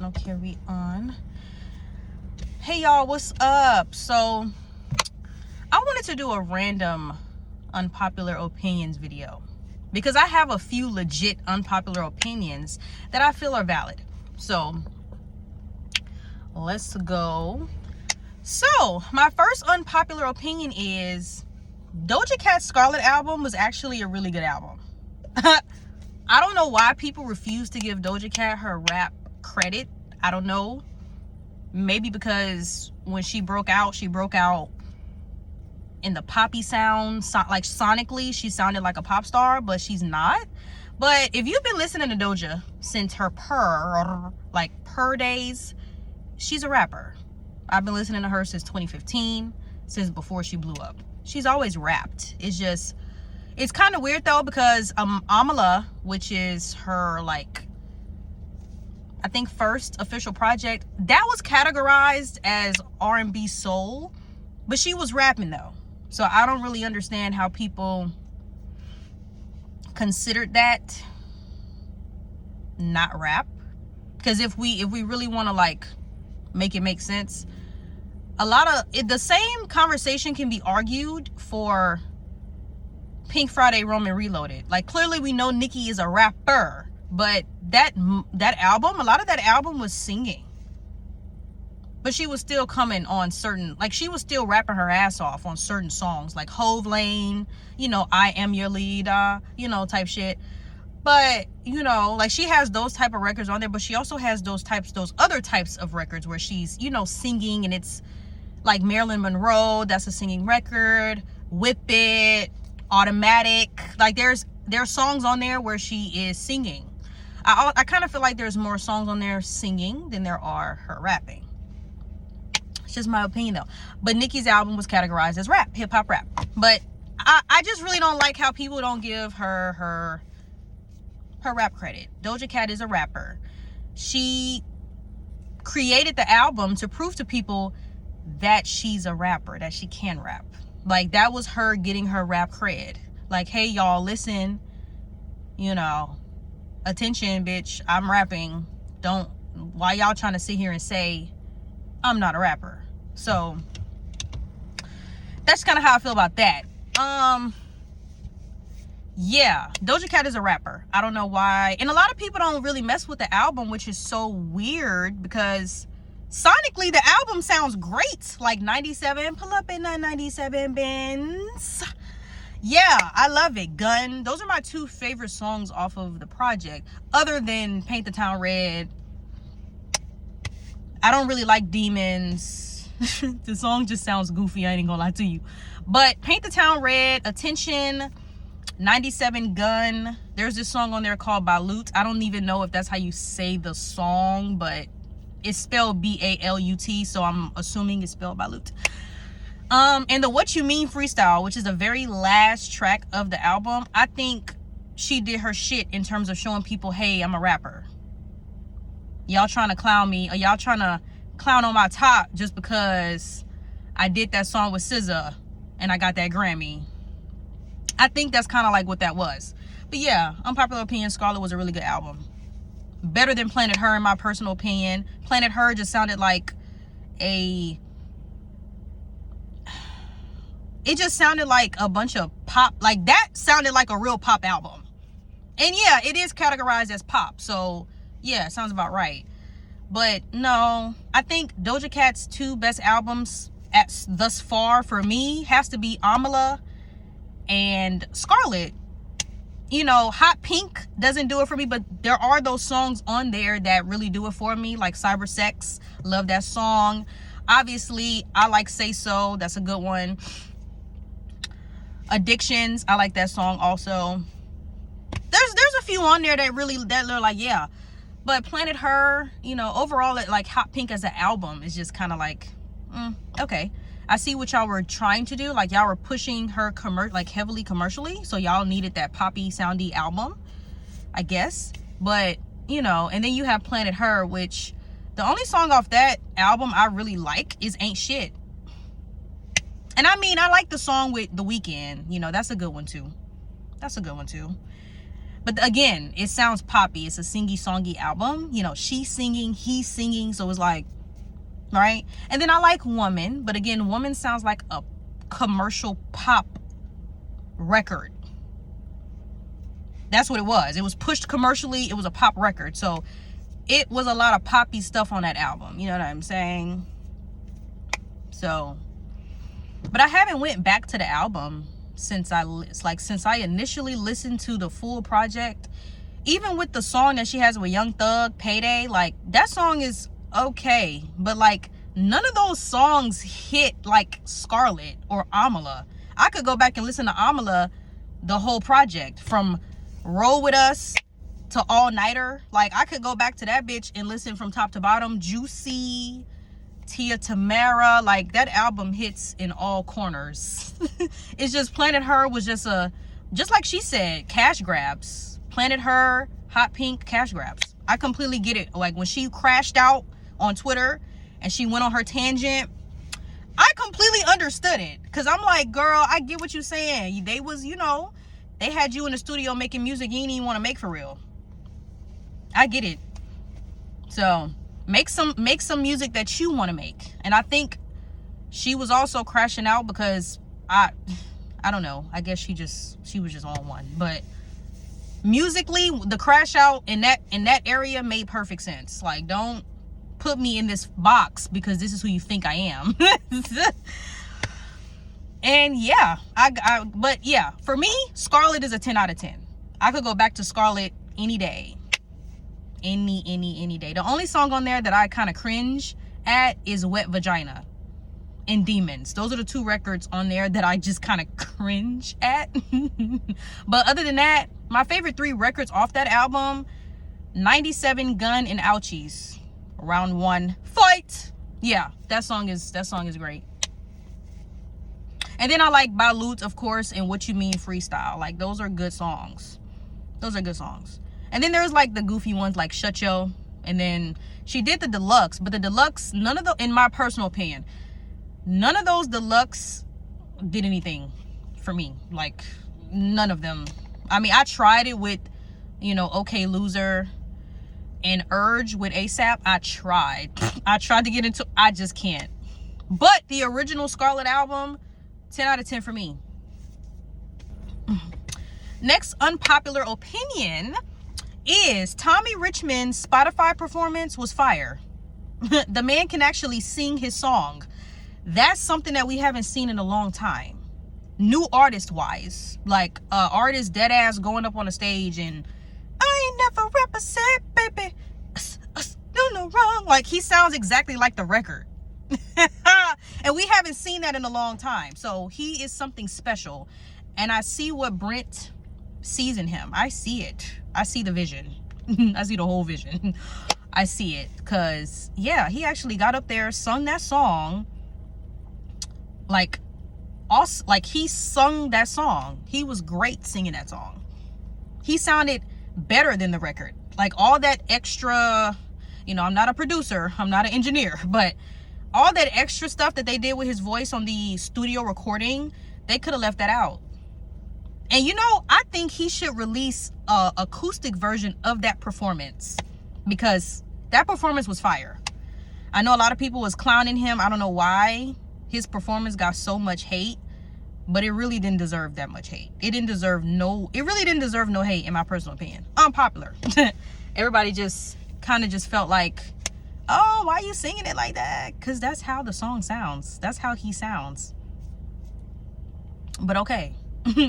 No, carry on. Hey y'all, what's up? So I wanted to do a random unpopular opinions video because I have a few legit unpopular opinions that I feel are valid. So let's go. So my first unpopular opinion is Doja Cat's Scarlet album was actually a really good album. I don't know why people refuse to give Doja Cat her rap credit. I don't know. Maybe because when she broke out in the poppy sound, like sonically, she sounded like a pop star, but she's not. But if you've been listening to Doja since her purr days, she's a rapper. I've been listening to her since 2015, since before she blew up. She's always rapped. It's kind of weird though, because Amala, which is her, like, I think first official project, that was categorized as R&B soul, but she was rapping though. So I don't really understand how people considered that not rap. Because if we really want to like make it make sense, the same conversation can be argued for Pink Friday Roman Reloaded. Like, clearly we know Nicki is a rapper, but that album, a lot of that album was singing, but she was still coming on certain, like, she was still rapping her ass off on certain songs, like Hove Lane, I Am Your Leader, type shit. But like, she has those type of records on there, but she also has those other types of records where she's singing, and it's like Marilyn Monroe, that's a singing record. Whip It, Automatic, like there's songs on there where she is singing. I kind of feel like there's more songs on there singing than there are her rapping. It's just my opinion though. But Nicki's album was categorized as rap, hip-hop rap. But I just really don't like how people don't give her rap credit. Doja Cat is a rapper. She created the album to prove to people that she's a rapper, that she can rap. Like, that was her getting her rap cred. Like, hey y'all, listen, attention, bitch, I'm rapping. Why y'all trying to sit here and say I'm not a rapper? So that's kind of how I feel about that. Yeah, Doja Cat is a rapper. I don't know why. And a lot of people don't really mess with the album, which is so weird, because sonically the album sounds great. Like 97, pull up in that 97 Benz. Yeah, I love it. Gun. Those are my two favorite songs off of the project, other than Paint the Town Red. I don't really like Demons. The song just sounds goofy, I ain't gonna lie to you. But Paint the Town Red, Attention, 97 Gun. There's this song on there called Balut. I don't even know if that's how you say the song, but it's spelled B-A-L-U-T, so I'm assuming it's spelled Balut. And the What You Mean freestyle, which is the very last track of the album, I think she did her shit in terms of showing people, hey, I'm a rapper. Y'all trying to clown me, or y'all trying to clown on my top just because I did that song with SZA and I got that Grammy. I think that's kind of like what that was. But yeah, Unpopular Opinion, Scarlet was a really good album. Better than Planet Her, in my personal opinion. Planet Her just sounded like it just sounded like a bunch of pop. Like, that sounded like a real pop album. And yeah, it is categorized as pop, so yeah, it sounds about right. But no, I think Doja Cat's two best albums thus far for me has to be Amala and Scarlet. Hot Pink doesn't do it for me, but there are those songs on there that really do it for me, like Cyber Sex. Love that song. Obviously, I like Say So. That's a good one. Addictions, I like that song also. There's a few on there that they're like, yeah. But Planet Her, overall, like Hot Pink as an album is just kind of like, okay. I see what y'all were trying to do. Like, y'all were pushing her heavily commercially, so y'all needed that poppy soundy album, I guess. But and then you have Planet Her, which the only song off that album I really like is Ain't Shit. And I mean, I like the song with The Weeknd. That's a good one too. But again, it sounds poppy. It's a singy-songy album. You know, she's singing, he's singing. So it's like, right? And then I like Woman. But again, Woman sounds like a commercial pop record. That's what it was. It was pushed commercially. It was a pop record. So it was a lot of poppy stuff on that album. You know what I'm saying? So, but I haven't went back to the album since I initially listened to the full project. Even with the song that she has with Young Thug, Payday, like that song is okay, but like none of those songs hit like Scarlet or Amala. I could go back and listen to Amala, the whole project, from Roll With Us to All Nighter. Like I could go back to that bitch and listen from top to bottom. Juicy, Tia Tamara, like that album hits in all corners. It's just Planet Her was just like she said, cash grabs. Planet Her, Hot Pink, cash grabs. I completely get it. Like when she crashed out on Twitter and she went on her tangent, I completely understood it. Cause I'm like, girl, I get what you're saying. They was, you know, they had you in the studio making music you didn't even want to make for real. I get it. So make some music that you want to make. And I think she was also crashing out because I don't know. I guess she was just on one. But musically, the crash out in that area made perfect sense. Like, don't put me in this box because this is who you think I am. And yeah, but yeah, for me, Scarlet is a 10 out of 10. I could go back to Scarlet any day. Any day. The only song on there that I kind of cringe at is Wet Vagina and Demons. Those are the two records on there that I just kind of cringe at. But other than that, my favorite three records off that album, 97 Gun and Ouchies. Round One, Fight. Yeah, that song is great. And then I like Balut, of course, and What You Mean Freestyle. Like those are good songs. And then there's like the goofy ones like Shut Yo. And then she did the deluxe, but the deluxe, in my personal opinion, none of those deluxe did anything for me. Like none of them. I mean, I tried it with, you know, Okay Loser and Urge with ASAP. I tried to get into, I just can't. But the original Scarlet album, 10 out of 10 for me. Next unpopular opinion is Tommy Richmond's Spotify performance was fire. The man can actually sing his song. That's something that we haven't seen in a long time. New artist wise, like artist dead ass going up on a stage and I ain't never represent, baby. No wrong. Like he sounds exactly like the record. And we haven't seen that in a long time. So he is something special. And I see what Brent sees in him. I see it. I see the vision. I see the whole vision. I see it. Because, yeah, he actually got up there, sung that song. Like he sung that song. He was great singing that song. He sounded better than the record. Like all that extra, you know, I'm not a producer. I'm not an engineer. But all that extra stuff that they did with his voice on the studio recording, they could have left that out. And you know, I think he should release a acoustic version of that performance because that performance was fire. I know a lot of people was clowning him. I don't know why his performance got so much hate, but it really didn't deserve that much hate. It really didn't deserve no hate in my personal opinion. Unpopular. Everybody just kind of just felt like, oh, why are you singing it like that? Because that's how the song sounds. That's how he sounds. But okay.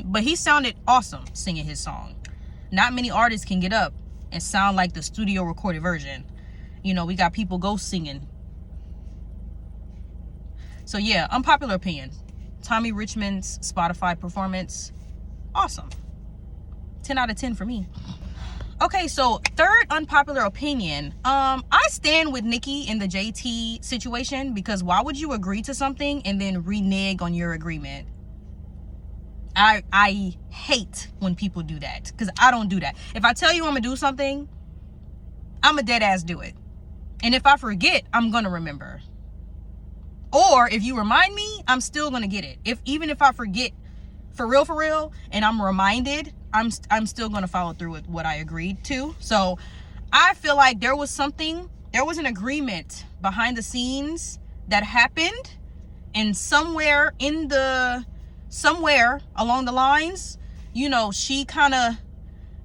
But he sounded awesome singing his song. Not many artists can get up and sound like the studio recorded version. You know, we got people ghost singing. So yeah, unpopular opinion. Tommy Richmond's Spotify performance, awesome. 10 out of 10 for me. Okay, so third unpopular opinion. I stand with Nicki in the JT situation because why would you agree to something and then renege on your agreement? I hate when people do that because I don't do that. If I tell you I'm gonna do something, I'm a dead ass do it. And if I forget, I'm gonna remember. Or if you remind me, I'm still gonna get it. Even if I forget for real, and I'm reminded, I'm still going to follow through with what I agreed to. So I feel like there was an agreement behind the scenes that happened, and somewhere along the lines, you know, she kind of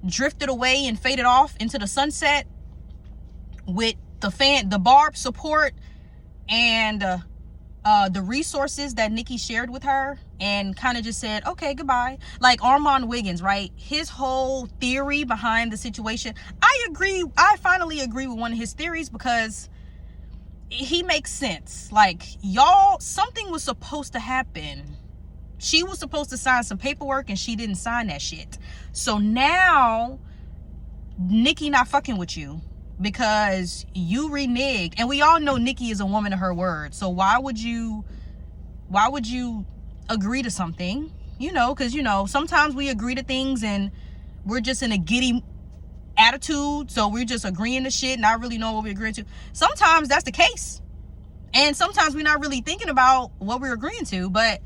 drifted away and faded off into the sunset with the Barb support and the resources that Nikki shared with her, and kind of just said, okay, goodbye. Like Armand Wiggins, right? His whole theory behind the situation, I finally agree with one of his theories, because he makes sense. Like, y'all, something was supposed to happen. She was supposed to sign some paperwork and she didn't sign that shit. So now Nikki not fucking with you because you reneged. And we all know Nikki is a woman of her word. So why would you agree to something? You know, because, you know, sometimes we agree to things and we're just in a giddy attitude, so we're just agreeing to shit, not really knowing what we're agreeing to. Sometimes that's the case, and sometimes we're not really thinking about what we're agreeing to, but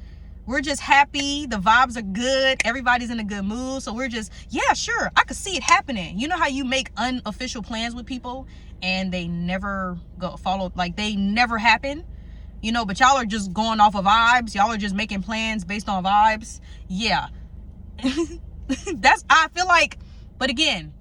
we're just happy, the vibes are good, everybody's in a good mood, so we're just, yeah, sure, I could see it happening. You know how you make unofficial plans with people and they never they never happen, you know, but y'all are just going off of vibes, y'all are just making plans based on vibes. Yeah. I feel like, but again,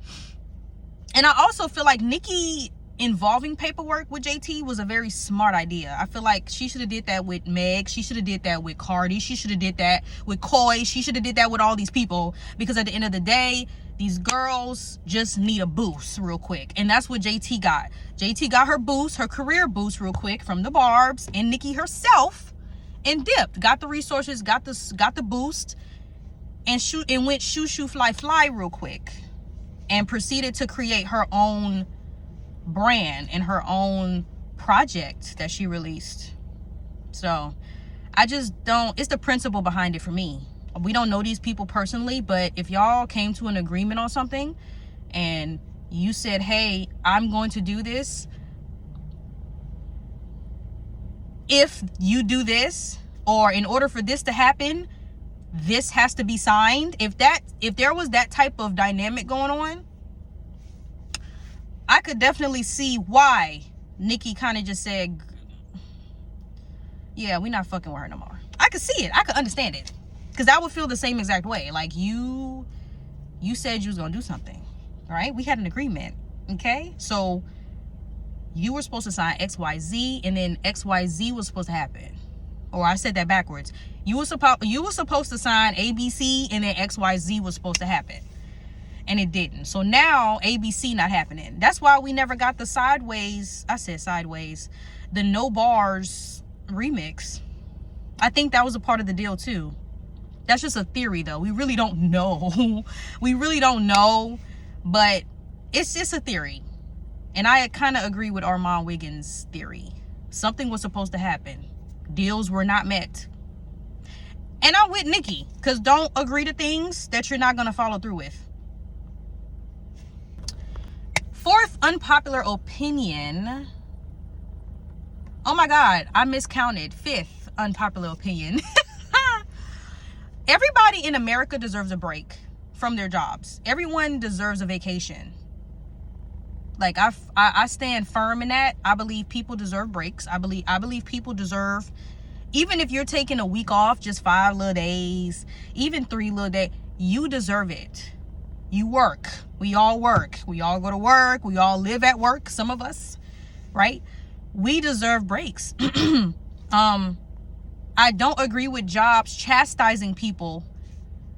and I also feel like Nikki involving paperwork with JT was a very smart idea. I feel like she should have did that with Meg. She should have did that with Cardi. She should have did that with Coy. She should have did that with all these people, because at the end of the day, these girls just need a boost real quick. And that's what JT got. JT got her boost, her career boost real quick from the Barbs and Nikki herself, and dipped. Got the resources, got the boost, and went shoo fly real quick. And proceeded to create her own brand and her own project that she released. So I just don't, it's the principle behind it for me. We don't know these people personally, but if y'all came to an agreement on something and you said, hey, I'm going to do this if you do this, or in order for this to happen, this has to be signed. If there was that type of dynamic going on, I could definitely see why Nikki kind of just said, yeah, we're not fucking with her no more. I could see it. I could understand it. Because I would feel the same exact way. Like, you said you was going to do something. All right? We had an agreement. Okay? So you were supposed to sign XYZ, and then XYZ was supposed to happen. Or I said that backwards. You were supposed to sign ABC, and then XYZ was supposed to happen. And it didn't. So now ABC not happening. That's why we never got the the No Bars remix. I think that was a part of the deal too. That's just a theory though. We really don't know. We really don't know. But it's just a theory. And I kind of agree with Armand Wiggins' theory. Something was supposed to happen. Deals were not met. And I'm with Nikki, because don't agree to things that you're not going to follow through with. Fourth unpopular opinion. Oh my God, I miscounted. Fifth unpopular opinion. Everybody in America deserves a break from their jobs. Everyone deserves a vacation. Like, I stand firm in that. I believe people deserve breaks. I believe people deserve, even if you're taking a week off, just 5 little days, even 3 little days, you deserve it. You work. We all work. We all go to work. We all live at work. Some of us, right? We deserve breaks. I don't agree with jobs chastising people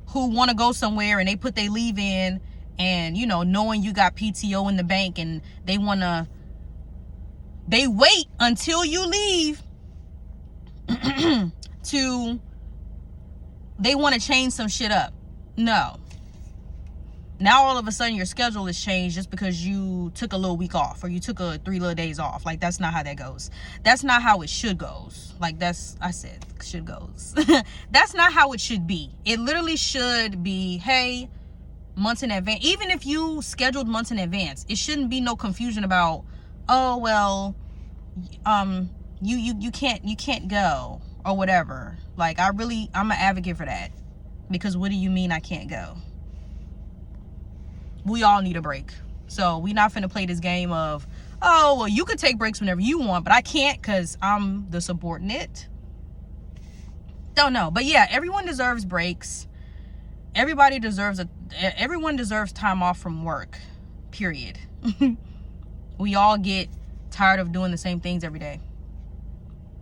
who want to go somewhere and they put their leave in, and, you know, knowing you got PTO in the bank, and they wait until you leave they want to change some shit up. No. Now all of a sudden your schedule is changed just because you took a little week off, or you took 3 little days off. Like, that's not how that goes. That's not how it should goes. Like, I said should goes. That's not how it should be. It literally should be, hey, months in advance. Even if you scheduled months in advance, it shouldn't be no confusion about, oh, well, you can't go or whatever. Like, I'm an advocate for that, because what do you mean I can't go? we all need a break. So we not finna play this game of, oh, well, you could take breaks whenever you want, but I can't because I'm the subordinate. Don't know. But yeah, everyone deserves breaks. Everyone deserves time off from work, period. We all get tired of doing the same things every day.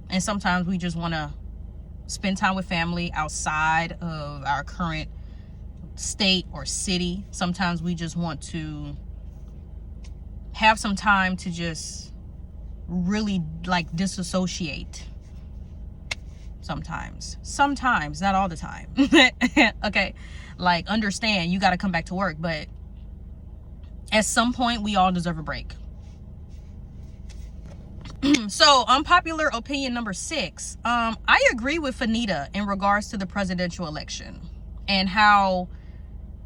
And sometimes we just want to spend time with family outside of our current state or city. Sometimes we just want to have some time to just really like disassociate. Sometimes, not all the time. Okay, like understand you got to come back to work, but at some point we all deserve a break. So unpopular opinion number 6, I agree with Fanita in regards to the presidential election and how,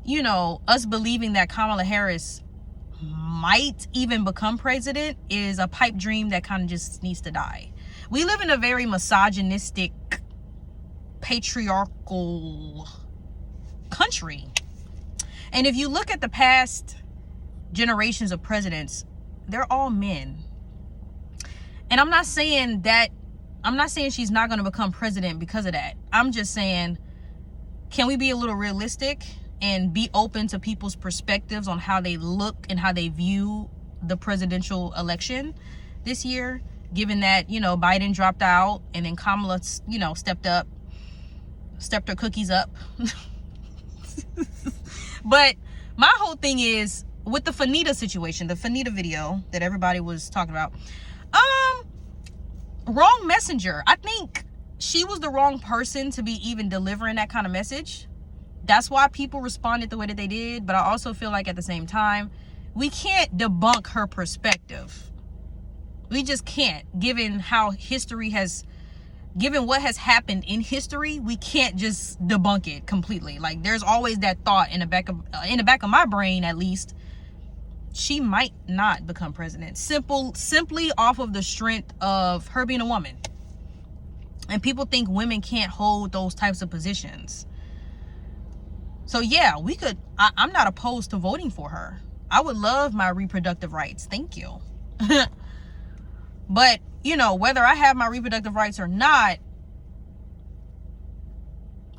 you know, us believing that Kamala Harris might even become president is a pipe dream that kind of just needs to die. We live in a very misogynistic, patriarchal country. And if you look at the past generations of presidents, they're all men. And I'm not saying she's not going to become president because of that. I'm just saying, can we be a little realistic and be open to people's perspectives on how they look and how they view the presidential election this year, given that, you know, Biden dropped out and then Kamala, you know, stepped her cookies up. But my whole thing is with the Fanita situation, the Fanita video that everybody was talking about, wrong messenger. I think she was the wrong person to be even delivering that kind of message. That's why people responded the way that they did. But I also feel like at the same time, we can't debunk her perspective. We just can't, given what has happened in history. We can't just debunk it completely. Like, there's always that thought in the back of my brain, at least, she might not become president simply off of the strength of her being a woman. And people think women can't hold those types of positions. So yeah, we could, I'm not opposed to voting for her. I would love my reproductive rights. Thank you. But, you know, whether I have my reproductive rights or not,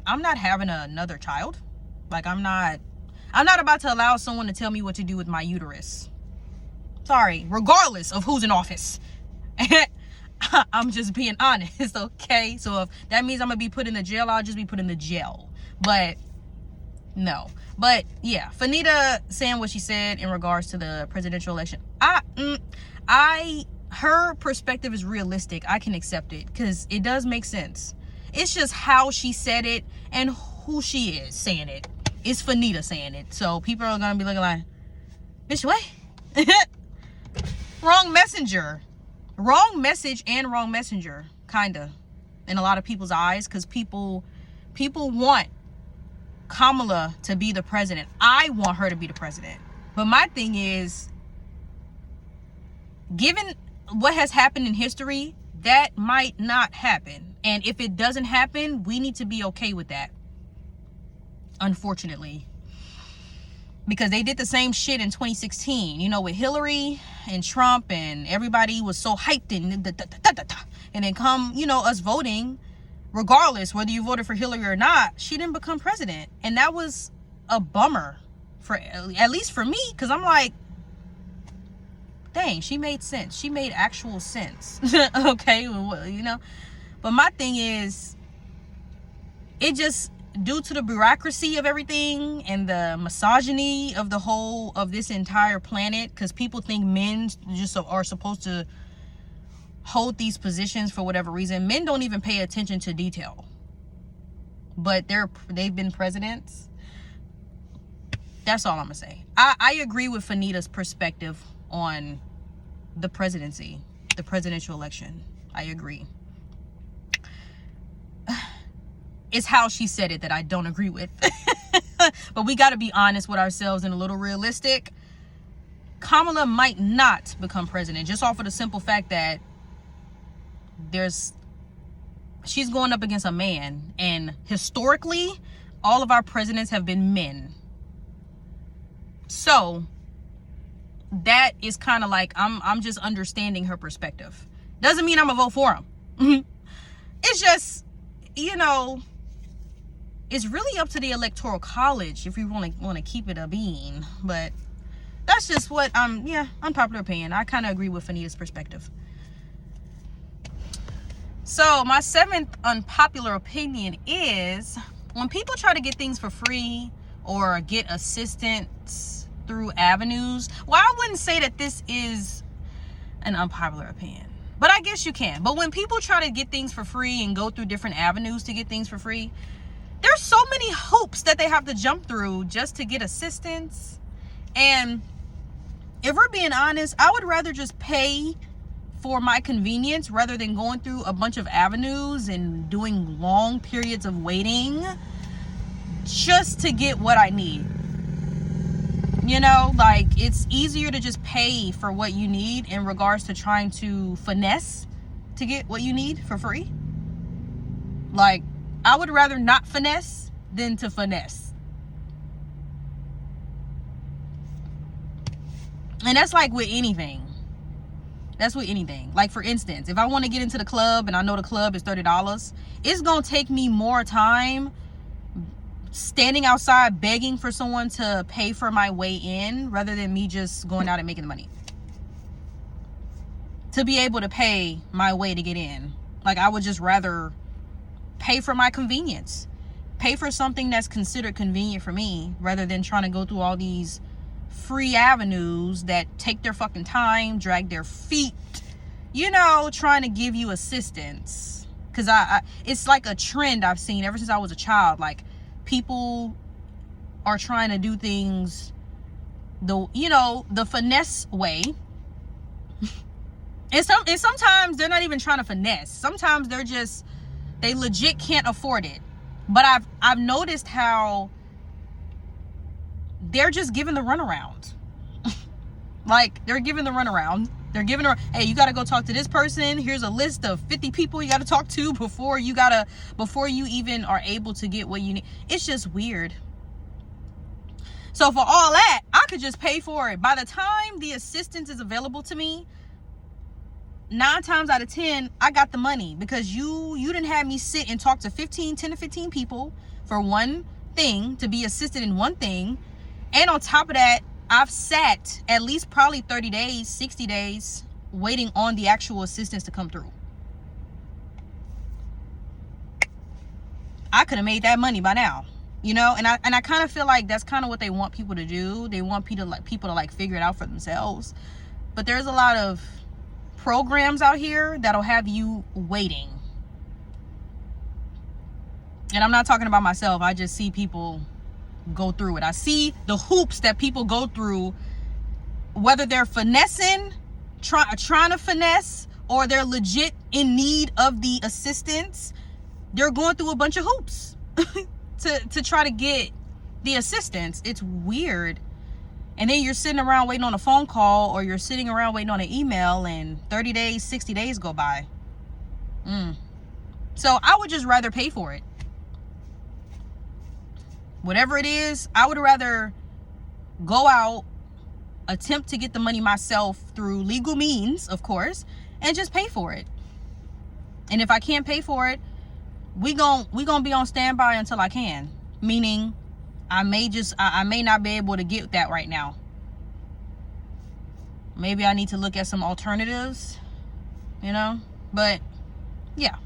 I'm not having another child. Like, I'm not about to allow someone to tell me what to do with my uterus. Sorry, regardless of who's in office. I'm just being honest, okay? So if that means I'm gonna be put in the jail, I'll just be put in the jail. But no. But yeah, Fanita saying what she said in regards to the presidential election, her perspective is realistic. I can accept it because it does make sense. It's just how she said it and who she is saying it. It's Fanita saying it. So people are gonna be looking like, bitch, what? Wrong messenger. Wrong message and wrong messenger, kinda, in a lot of people's eyes, because people want Kamala to be the president. I want her to be the president. But my thing is, given what has happened in history, that might not happen. And if it doesn't happen, we need to be okay with that. Unfortunately. Because they did the same shit in 2016, you know, with Hillary and Trump, and everybody was so hyped and then come, you know, us voting, regardless whether you voted for Hillary or not, she didn't become president. And that was a bummer, for at least for me, because I'm like, dang, she made sense. She made actual sense. Okay, you know. But my thing is, it just, due to the bureaucracy of everything and the misogyny of the whole of this entire planet, because people think men just are supposed to hold these positions for whatever reason. Men don't even pay attention to detail, but they've been presidents. That's all I'm gonna say. I agree with Fanita's perspective on the presidency, the presidential election. I agree. It's how she said it that I don't agree with. But we got to be honest with ourselves and a little realistic. Kamala might not become president, just off of the simple fact that she's going up against a man, and historically all of our presidents have been men. So that is kind of like, I'm just understanding her perspective. Doesn't mean I'm gonna vote for him. It's just, you know, it's really up to the electoral college if you want to keep it a bean. But that's just what unpopular opinion. I kind of agree with Anita's perspective. So my 7th unpopular opinion is when people try to get things for free or get assistance through avenues. Well, I wouldn't say that this is an unpopular opinion, but I guess you can. But when people try to get things for free and go through different avenues to get things for free, there's so many hoops that they have to jump through just to get assistance. And if we're being honest, I would rather just pay for my convenience rather than going through a bunch of avenues and doing long periods of waiting just to get what I need. You know, like, it's easier to just pay for what you need in regards to trying to finesse to get what you need for free. Like, I would rather not finesse than to finesse. And that's like with anything. That's with anything. Like, for instance, if I want to get into the club and I know the club is $30, it's going to take me more time standing outside begging for someone to pay for my way in rather than me just going out and making the money to be able to pay my way to get in. Like, I would just rather pay for my convenience, pay for something that's considered convenient for me rather than trying to go through all these free avenues that take their fucking time, drag their feet, you know, trying to give you assistance. Because it's like a trend I've seen ever since I was a child. Like, people are trying to do things the finesse way. and sometimes they're not even trying to finesse. Sometimes they legit can't afford it. But I've noticed how they're just giving the runaround. Like, they're giving the runaround. They're giving her, hey, you got to go talk to this person. Here's a list of 50 people you got to talk to before you even are able to get what you need. It's just weird. So for all that, I could just pay for it. By the time the assistance is available to me, 9 times out of 10, I got the money, because you didn't have me sit and talk to 10 to 15 people for one thing, to be assisted in one thing. And on top of that, I've sat at least probably 30 days, 60 days waiting on the actual assistance to come through. I could have made that money by now, you know? And I kind of feel like that's kind of what they want people to do. They want people to figure it out for themselves. But there's a lot of programs out here that'll have you waiting. And I'm not talking about myself. I just see people go through it. I see the hoops that people go through, whether they're finessing, trying to finesse, or they're legit in need of the assistance. They're going through a bunch of hoops to try to get the assistance. It's weird. And then you're sitting around waiting on a phone call, or you're sitting around waiting on an email, and 30 days, 60 days go by. So I would just rather pay for it. Whatever it is, I would rather go out, attempt to get the money myself through legal means, of course, and just pay for it. And if I can't pay for it, we gon' be on standby until I can. Meaning, I may not be able to get that right now. Maybe I need to look at some alternatives, you know? But, yeah.